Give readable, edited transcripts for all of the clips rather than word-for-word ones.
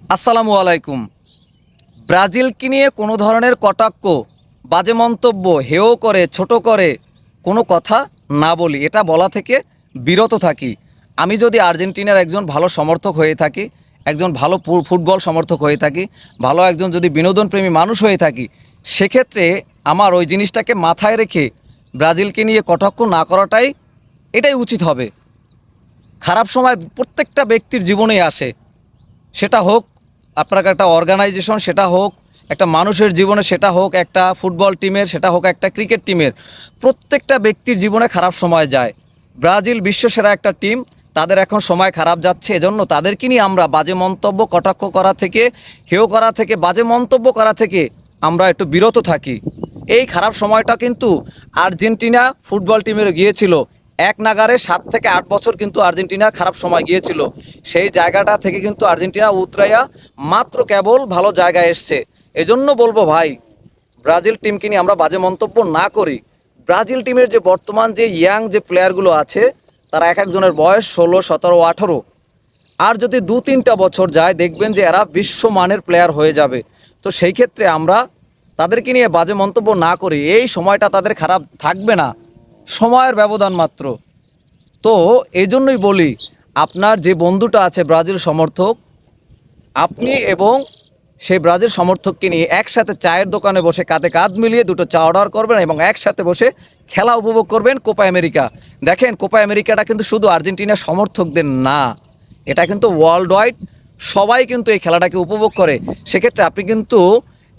আসসালামু আলাইকুম। ব্রাজিলকে নিয়ে কোনো ধরনের কটাক্ষ, বাজে মন্তব্য, হেয় করে, ছোট করে কোনো কথা না বলি, এটা বলা থেকে বিরত থাকি। আমি যদি আর্জেন্টিনার একজন ভালো সমর্থক হয়ে থাকি, একজন ভালো ফুটবল সমর্থক হয়ে থাকি, ভালো একজন যদি বিনোদনপ্রেমী মানুষ হয়ে থাকি, সেক্ষেত্রে আমার ওই জিনিসটাকে মাথায় রেখে ব্রাজিলকে নিয়ে কটাক্ষ না করাটাই এটাই উচিত হবে। খারাপ সময় প্রত্যেকটা ব্যক্তির জীবনেই আসে, সেটা হোক আপনার একটা অর্গানাইজেশন, সেটা হোক একটা মানুষের জীবনে, সেটা হোক একটা ফুটবল টিমের, সেটা হোক একটা ক্রিকেট টিমের। প্রত্যেকটা ব্যক্তির জীবনে খারাপ সময় যায়। ব্রাজিল বিশ্বসেরা একটা টিম, তাদের এখন সময় খারাপ যাচ্ছে, এজন্য তাদেরকে নিয়ে আমরা বাজে মন্তব্য, কটাক্ষ করা থেকে, হেয় করা থেকে, বাজে মন্তব্য করা থেকে আমরা একটু বিরত থাকি। এই খারাপ সময়টা কিন্তু আর্জেন্টিনা ফুটবল টিমের গিয়েছিল। এক নাগারে 7 থেকে 8 বছর কিন্তু আর্জেন্টিনার খারাপ সময় গিয়েছিল। সেই জায়গাটা থেকে কিন্তু আর্জেন্টিনা উতরাইয়া মাত্র কেবল ভালো জায়গায় এসছে। এজন্য বলবো ভাই, ব্রাজিল টিমকে নিয়ে আমরা বাজে মন্তব্য না করি। ব্রাজিল টিমের যে বর্তমান যে ইয়াং যে প্লেয়ারগুলো আছে, তারা এক একজনের বয়স 16, 17, 18। আর যদি 2-3টা বছর যায়, দেখবেন যে এরা বিশ্বমানের প্লেয়ার হয়ে যাবে। তো সেই ক্ষেত্রে আমরা তাদেরকে নিয়ে বাজে মন্তব্য না করি। এই সময়টা তাদের খারাপ থাকবে না, সময়ের ব্যবধান মাত্র। তো এই জন্যই বলি, আপনার যে বন্ধুটা আছে ব্রাজিল সমর্থক, আপনি এবং সেই ব্রাজিল সমর্থককে নিয়ে একসাথে চায়ের দোকানে বসে কাঁধে কাঁধ মিলিয়ে দুটো চা অর্ডার করবেন এবং একসাথে বসে খেলা উপভোগ করবেন কোপা আমেরিকা। দেখেন, কোপা আমেরিকাটা কিন্তু শুধু আর্জেন্টিনার সমর্থকদের না, এটা কিন্তু ওয়ার্ল্ড ওয়াইড সবাই কিন্তু এই খেলাটাকে উপভোগ করে। সেক্ষেত্রে আপনি কিন্তু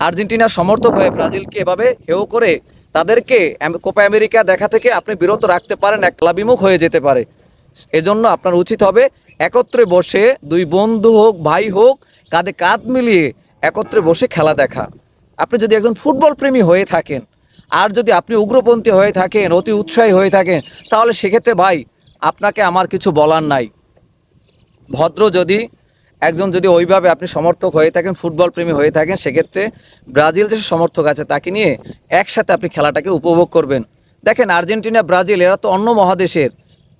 আর্জেন্টিনার সমর্থক হয়ে ব্রাজিলকে এভাবে হেয় করে তাদেরকে কোপা আমেরিকা দেখা থেকে আপনি বিরত রাখতে পারেন, এক খেলাবিমুখ হয়ে যেতে পারে। এজন্য আপনার উচিত হবে একত্রে বসে, দুই বন্ধু হোক, ভাই হোক, কাঁধে কাঁধ মিলিয়ে একত্রে বসে খেলা দেখা। আপনি যদি একজন ফুটবল প্রেমী হয়ে থাকেন, আর যদি আপনি উগ্রপন্থী হয়ে থাকেন, অতি উৎসাহী হয়ে থাকেন, তাহলে সেক্ষেত্রে ভাই আপনাকে আমার কিছু বলার নাই। ভদ্র যদি একজন যদি ওইভাবে আপনি সমর্থক হয়ে থাকেন, ফুটবল প্রেমী হয়ে থাকেন, সেক্ষেত্রে ব্রাজিল যে সমর্থক আছে তাকে নিয়ে একসাথে আপনি খেলাটাকে উপভোগ করবেন। দেখেন, আর্জেন্টিনা ব্রাজিল এরা তো অন্য মহাদেশের,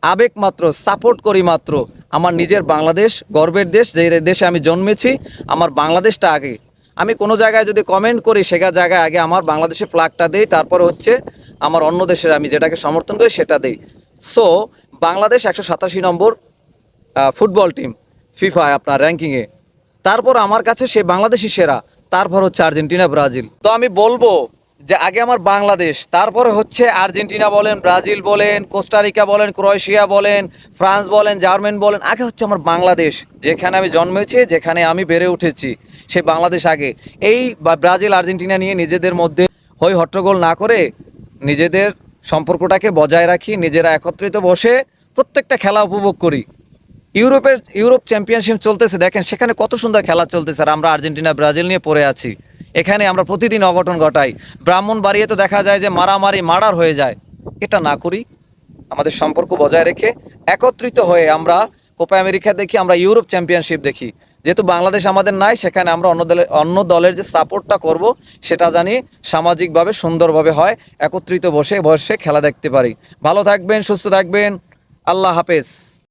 আবেগ মাত্র, সাপোর্ট করি মাত্র। আমার নিজের বাংলাদেশ গর্বের দেশ, যে দেশে আমি জন্মেছি, আমার বাংলাদেশটা আগে। আমি কোনো জায়গায় যদি কমেন্ট করি, সেটা জায়গায় আগে আমার বাংলাদেশের ফ্ল্যাগটা দেই, তারপরে হচ্ছে আমার অন্য দেশের আমি যেটাকে সমর্থন করি সেটা দেই। সো বাংলাদেশ 187 নম্বর ফুটবল টিম ফিফা আপনার র্যাঙ্কিংয়ে। তারপর আমার কাছে সে বাংলাদেশই সেরা, তারপর হচ্ছে আর্জেন্টিনা, ব্রাজিল। তো আমি বলবো যে আগে আমার বাংলাদেশ, তারপরে হচ্ছে আর্জেন্টিনা বলেন, ব্রাজিল বলেন, কোস্টারিকা বলেন, ক্রোয়েশিয়া বলেন, ফ্রান্স বলেন, জার্মান বলেন, আগে হচ্ছে আমার বাংলাদেশ, যেখানে আমি জন্মেছি, যেখানে আমি বেড়ে উঠেছি, সেই বাংলাদেশ আগে। এই ব্রাজিল আর্জেন্টিনা নিয়ে নিজেদের মধ্যে হই হট্টগোল না করে নিজেদের সম্পর্কটাকে বজায় রাখি, নিজেরা একত্রিত বসে প্রত্যেকটা খেলা উপভোগ করি। ইউরোপ চ্যাম্পিয়নশিপ চলতেছে, দেখেন সেখানে কত সুন্দর খেলা চলতেছে, আর আমরা আর্জেন্টিনা ব্রাজিল নিয়ে পড়ে আছি। এখানে আমরা প্রতিদিন অঘটন ঘটাই। ব্রাহ্মণবাড়িয়ে তো দেখা যায় যে মারামারি, মার্ডার হয়ে যায়। এটা না করি, আমাদের সম্পর্ক বজায় রেখে একত্রিত হয়ে আমরা কোপা আমেরিকা দেখি, আমরা ইউরোপ চ্যাম্পিয়নশিপ দেখি। যেহেতু বাংলাদেশ আমাদের নাই, সেখানে আমরা অন্য দলের যে সাপোর্টটা করব, সেটা জানি সামাজিকভাবে সুন্দরভাবে হয়, একত্রিত বসে বসে খেলা দেখতে পারি। ভালো থাকবেন, সুস্থ থাকবেন, আল্লাহ হাফেজ।